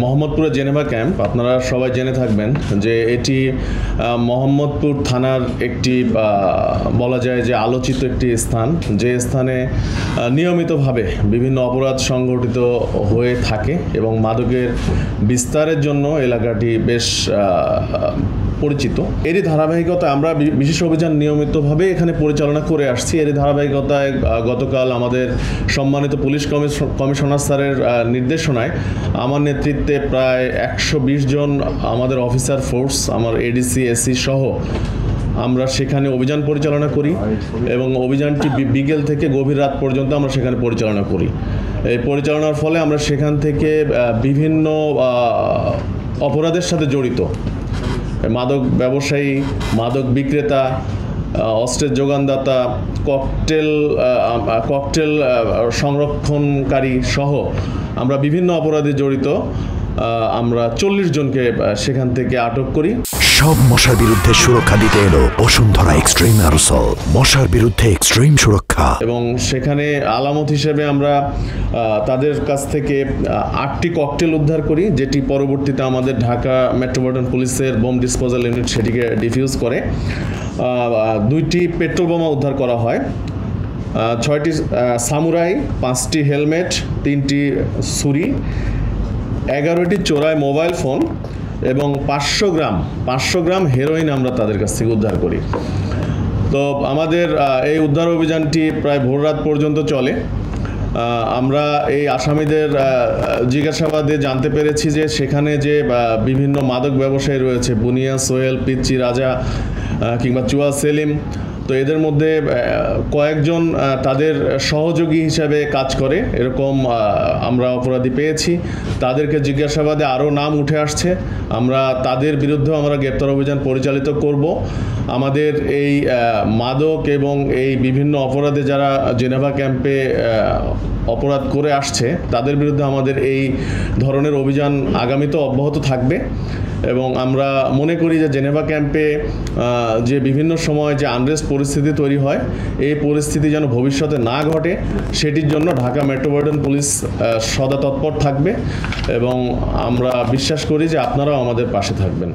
মোহাম্মদপুরের Geneva camp আপনারা সবাই জেনে থাকবেন যে এটি মোহাম্মদপুর থানার একটি বলা যায় যে আলোচিত একটি স্থান, যে স্থানে নিয়মিতভাবে বিভিন্ন অপরাধ সংঘটিত হয়ে থাকে এবং মাদকের বিস্তারের জন্য এলাকাটি বেশ পরিচিত। এরই ধারাবাহিকতায় আমরা বিশেষ অভিযান নিয়মিতভাবে এখানে পরিচালনা করে আসছি। এরই ধারাবাহিকতায় গতকাল আমাদের সম্মানিত পুলিশ কমিশনার স্যারের নির্দেশনায় আমার নেতৃত্বে প্রায় 120 জন আমাদের অফিসার ফোর্স, আমার এডিসি এসি সহ আমরা সেখানে অভিযান পরিচালনা করি এবং অভিযানটি বিকেল থেকে গভীর রাত পর্যন্ত আমরা সেখানে পরিচালনা করি। এই পরিচালনার ফলে আমরা সেখান থেকে বিভিন্ন অপরাধের সাথে জড়িত মাদক ব্যবসায়ী, মাদক বিক্রেতা, অস্ত্রের যোগানদাতা, ককটেল সংরক্ষণকারী সহ আমরা বিভিন্ন অপরাধে জড়িত আমরা 40 জনকে সেখান থেকে আটক করি। সব মশার বিরুদ্ধে সুরক্ষা দিতে এলো বসুন্ধরা এক্সট্রিম অ্যারোসল, মশার বিরুদ্ধে এক্সট্রিম সুরক্ষা। এবং সেখানে আলামত হিসেবে আমরা তাদের কাছ থেকে 8টি ককটেল উদ্ধার করি, যেটি পরবর্তীতে আমাদের ঢাকা মেট্রোপলিটন পুলিশের বোম ডিসপোজাল ইউনিট সেটিকে ডিফিউজ করে। 2টি পেট্রোল বোমা উদ্ধার করা হয়, 6টি সামুরাই, 5টি হেলমেট, 3টি ছুরি, 11টি চোরাই মোবাইল ফোন এবং 500 গ্রাম হেরোইন আমরা তাদের কাছ থেকে উদ্ধার করি। তো আমাদের এই উদ্ধার অভিযানটি প্রায় ভোর রাত পর্যন্ত চলে। আমরা এই আসামিদের জিজ্ঞাসাবাদে জানতে পেরেছি যে সেখানে যে বিভিন্ন মাদক ব্যবসায়ী রয়েছে, বুনিয়া, সোহেল, পিচ্চি, রাজা কিংবা চুয়া, সেলিম, তো এদের মধ্যে কয়েকজন তাদের সহযোগী হিসাবে কাজ করে এরকম আমরা অপরাধী পেয়েছি। তাদেরকে জিজ্ঞাসাবাদে আরও নাম উঠে আসছে। আমরা তাদের বিরুদ্ধেও আমরা গ্রেপ্তার অভিযান পরিচালিত করব। আমাদের এই মাদক এবং এই বিভিন্ন অপরাধে যারা জেনেভা ক্যাম্পে অপরাধ করে আসছে তাদের বিরুদ্ধে আমাদের এই ধরনের অভিযান আগামীতেও অব্যাহত থাকবে। এবং আমরা মনে করি যে জেনেভা ক্যাম্পে যে বিভিন্ন সময় যে আনরেস্ট পরিস্থিতি তৈরি হয়, এই পরিস্থিতি যেন ভবিষ্যতে না ঘটে সেটির জন্য ঢাকা মেট্রোপলিটন পুলিশ সদা তৎপর থাকবে এবং আমরা বিশ্বাস করি যে আপনারাও আমাদের পাশে থাকবেন।